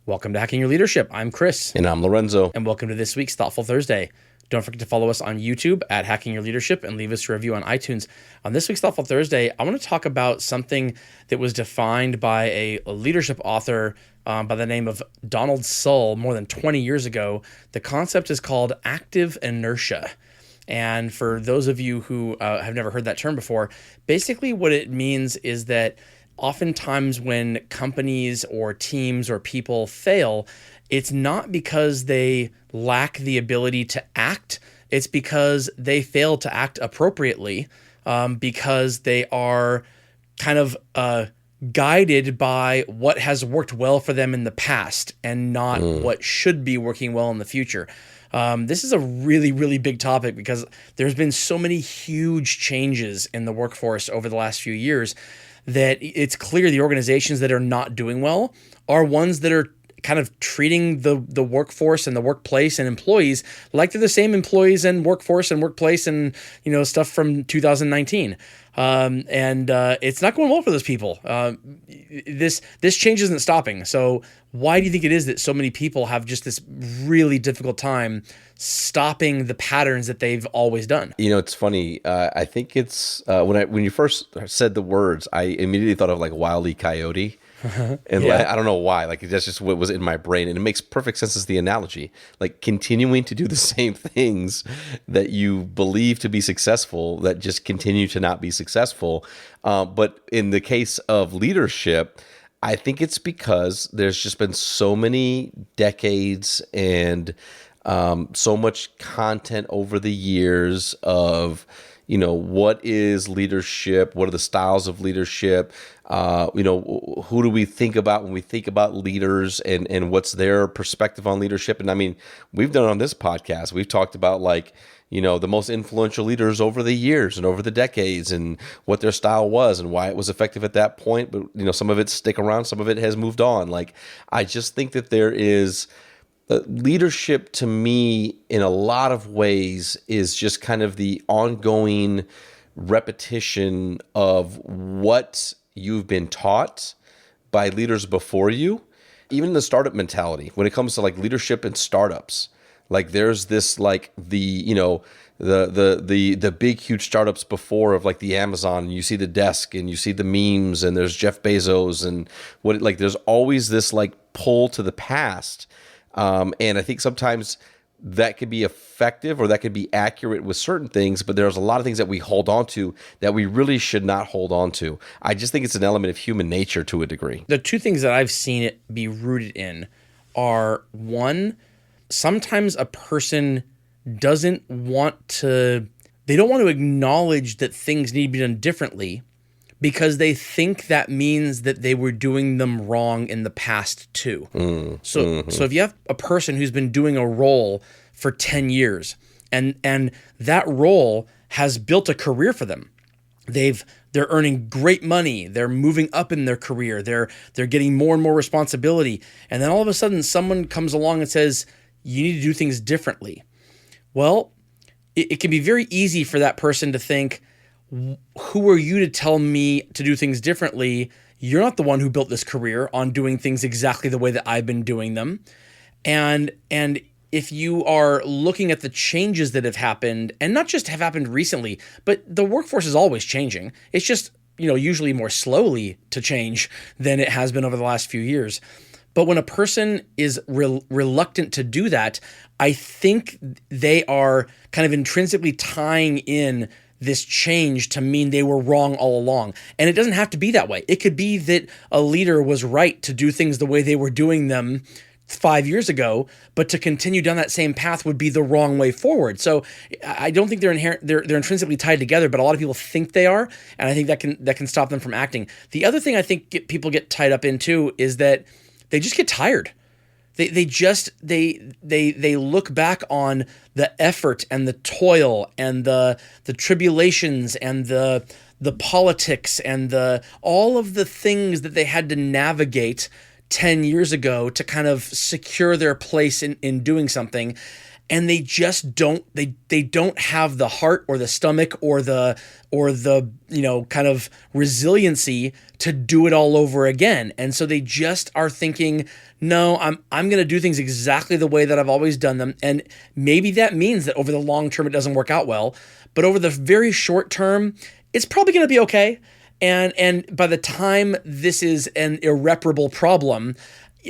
Welcome to Hacking Your Leadership. I'm Chris. And I'm Lorenzo. And welcome to this week's Thoughtful Thursday. Don't forget to follow us on YouTube at Hacking Your Leadership and leave us a review on iTunes. On this week's Thoughtful Thursday, I want to talk about something that was defined by a leadership author by the name of Donald Sull more than 20 years ago. The concept is called active inertia. And for those of you who have never heard that term before, basically what it means is that oftentimes when companies or teams or people fail, it's not because they lack the ability to act. It's because they fail to act appropriately, because they are kind of guided by what has worked well for them in the past and not what should be working well in the future. This is a really, really big topic because there's been so many huge changes in the workforce over the last few years that it's clear the organizations that are not doing well are ones that are kind of treating the workforce and the workplace and employees like they're the same employees and workforce and workplace and stuff from 2019. It's not going well for those people. This change isn't stopping. So why do you think it is that so many people have just this really difficult time stopping the patterns that they've always done? It's funny. I think it's when you first said the words, I immediately thought of like Wile E. Coyote. And I don't know why, that's just what was in my brain. And it makes perfect sense as the analogy, like continuing to do the same things that you believe to be successful that just continue to not be successful. But in the case of leadership, I think it's because there's just been so many decades and so much content over the years of what is leadership? What are the styles of leadership? Who do we think about when we think about leaders and what's their perspective on leadership? And I mean, we've done it on this podcast. We've talked about the most influential leaders over the years and over the decades and what their style was and why it was effective at that point. But, some of it stick around, some of it has moved on. I just think that there is leadership to me in a lot of ways is just kind of the ongoing repetition of what you've been taught by leaders before you. Even the startup mentality, when it comes to leadership in startups, there's this the big huge startups before of the Amazon, and you see the desk and you see the memes and there's Jeff Bezos and there's always this pull to the past. And I think sometimes that could be effective or that could be accurate with certain things, but there's a lot of things that we hold on to that we really should not hold on to. I just think it's an element of human nature to a degree. The two things that I've seen it be rooted in are, one, sometimes a person doesn't want to acknowledge that things need to be done differently because they think that means that they were doing them wrong in the past too. So if you have a person who's been doing a role for 10 years and that role has built a career for them, they're earning great money, they're moving up in their career, they're getting more and more responsibility, and then all of a sudden someone comes along and says, you need to do things differently. Well, it can be very easy for that person to think, who are you to tell me to do things differently? You're not the one who built this career on doing things exactly the way that I've been doing them. And if you are looking at the changes that have happened, and not just have happened recently, but the workforce is always changing. It's just, usually more slowly to change than it has been over the last few years. But when a person is reluctant to do that, I think they are kind of intrinsically tying in this change to mean they were wrong all along. And it doesn't have to be that way. It could be that a leader was right to do things the way they were doing them 5 years ago, but to continue down that same path would be the wrong way forward. So I don't think they're intrinsically tied together, but a lot of people think they are, and I think that can stop them from acting. The other thing I think people get tied up in too is that they just get tired. They look back on the effort and the toil and the tribulations and the politics and all of the things that they had to navigate 10 years ago to kind of secure their place in doing something. and they just they don't have the heart or the stomach or the kind of resiliency to do it all over again. And so they just are thinking, no, I'm going to do things exactly the way that I've always done them. And maybe that means that over the long term it doesn't work out well, but over the very short term, it's probably going to be okay. And by the time this is an irreparable problem,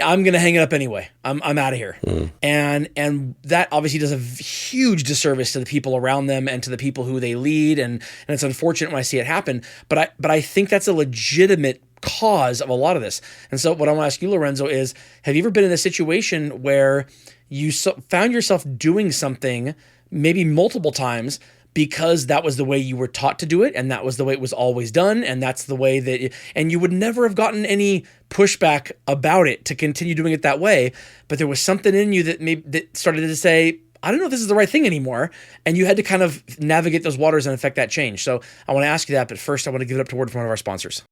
I'm going to hang it up anyway. I'm out of here. And that obviously does a huge disservice to the people around them and to the people who they lead. And it's unfortunate when I see it happen, but I think that's a legitimate cause of a lot of this. And so what I want to ask you, Lorenzo, is have you ever been in a situation where you found yourself doing something maybe multiple times because that was the way you were taught to do it, and that was the way it was always done, and that's the way that and you would never have gotten any pushback about it to continue doing it that way, but there was something in you that started to say, I don't know if this is the right thing anymore, and you had to kind of navigate those waters and affect that change. So I want to ask you that, but first I want to give it up to word from one of our sponsors.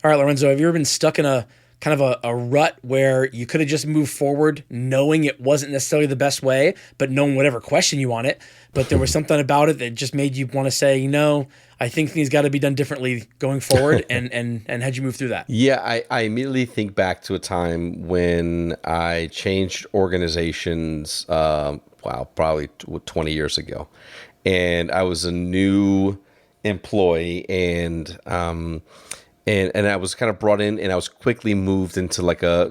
All right, Lorenzo, have you ever been stuck in a kind of a rut where you could have just moved forward knowing it wasn't necessarily the best way, but no one would ever question you on it, but there was something about it that just made you want to say, I think things got to be done differently going forward, and how'd you move through that? Yeah, I immediately think back to a time when I changed organizations, probably 20 years ago, and I was a new employee, and I was kind of brought in, and I was quickly moved into like a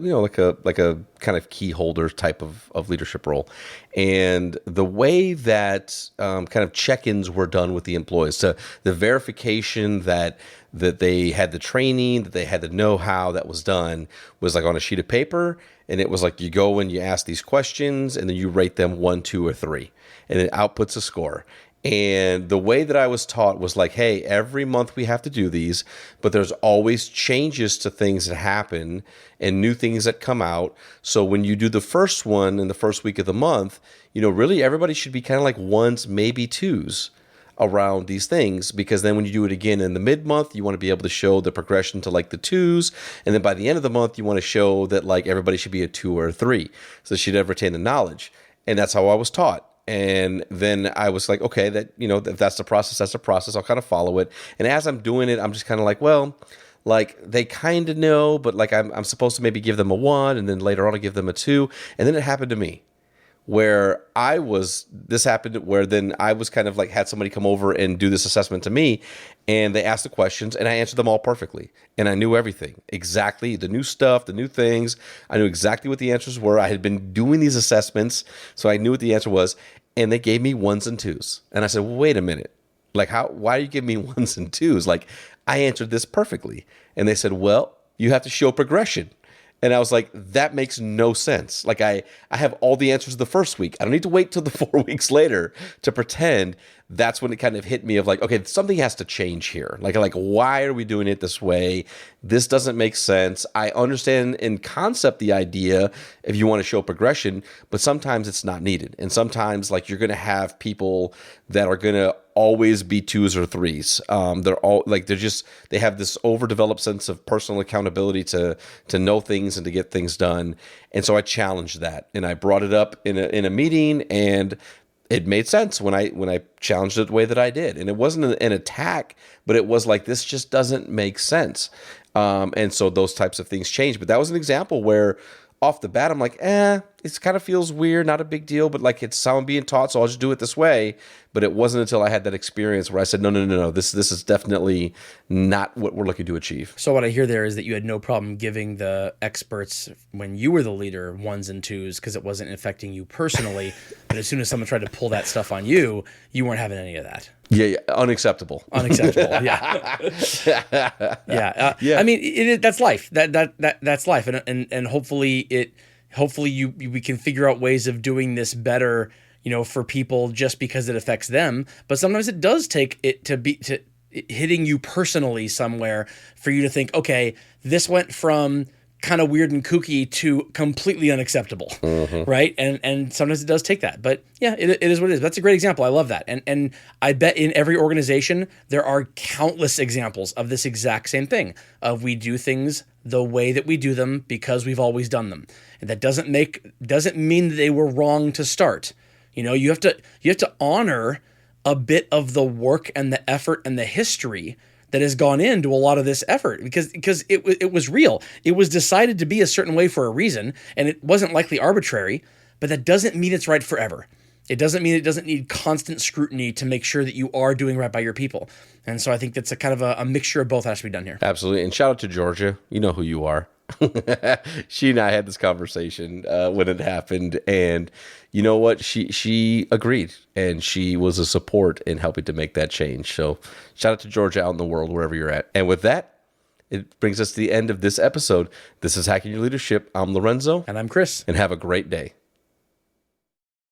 kind of key holder type of leadership role. And the way that kind of check-ins were done with the employees, so the verification that they had the training, that they had the know-how that was done was like on a sheet of paper. And it was like you go and you ask these questions, and then you rate them 1, 2, or 3, and it outputs a score. And the way that I was taught was like, hey, every month we have to do these, but there's always changes to things that happen and new things that come out. So when you do the first one in the first week of the month, really everybody should be kind of like 1s, maybe 2s around these things, because then when you do it again in the mid-month, you want to be able to show the progression to like the 2s. And then by the end of the month, you want to show that like everybody should be a 2 or a 3. So they should have retained the knowledge. And that's how I was taught. And then I was like, okay, that, if that's the process, that's the process. I'll kind of follow it. And as I'm doing it, I'm just kind of like, well, like they kind of know, but like I'm supposed to maybe give them a 1, and then later on I give them a 2. And then it happened to me where this happened where then I was kind of like had somebody come over and do this assessment to me, and they asked the questions and I answered them all perfectly. And I knew everything, exactly the new stuff, the new things. I knew exactly what the answers were. I had been doing these assessments, so I knew what the answer was. And they gave me 1s and 2s. And I said, well, wait a minute. Like, why do you give me 1s and 2s? Like, I answered this perfectly. And they said, well, you have to show progression. And I was like, that makes no sense. Like, I have all the answers the first week. I don't need to wait till the 4 weeks later to pretend. That's when it kind of hit me of like, okay, something has to change here. Like, why are we doing it this way? This doesn't make sense. I understand in concept the idea if you want to show progression, but sometimes it's not needed. And sometimes like you're going to have people that are going to always be 2s or 3s. They're all like, they have this overdeveloped sense of personal accountability to know things and to get things done. And so I challenged that, and I brought it up in a meeting, and it made sense when I challenged it the way that I did. And it wasn't an attack, but it was like, this just doesn't make sense. And so those types of things change. But that was an example where off the bat, I'm like, it kind of feels weird, not a big deal, but like it's how I'm being taught, so I'll just do it this way. But it wasn't until I had that experience where I said, no, this is definitely not what we're looking to achieve. So what I hear there is that you had no problem giving the experts, when you were the leader, 1s and 2s because it wasn't affecting you personally. But as soon as someone tried to pull that stuff on you, you weren't having any of that. Yeah, unacceptable. Yeah. Yeah. I mean, that's life. That's life, and hopefully we can figure out ways of doing this better, for people just because it affects them. But sometimes it does take it to hitting you personally somewhere for you to think, okay, this went from kind of weird and kooky to completely unacceptable, right? And sometimes it does take that, but yeah, it is what it is. That's a great example. I love that, and I bet in every organization there are countless examples of this exact same thing. Of we do things the way that we do them because we've always done them, and that doesn't mean that they were wrong to start. You have to honor a bit of the work and the effort and the history that has gone into a lot of this effort because it was real. It was decided to be a certain way for a reason, and it wasn't likely arbitrary, but that doesn't mean it's right forever. It doesn't mean it doesn't need constant scrutiny to make sure that you are doing right by your people. And so I think that's a kind of a mixture of both has to be done here. Absolutely. And shout out to Georgia. You know who you are. She and I had this conversation when it happened, and you know what? She agreed, and she was a support in helping to make that change. So shout out to Georgia out in the world, wherever you're at. And with that, it brings us to the end of this episode. This is Hacking Your Leadership. I'm Lorenzo. And I'm Chris. And have a great day.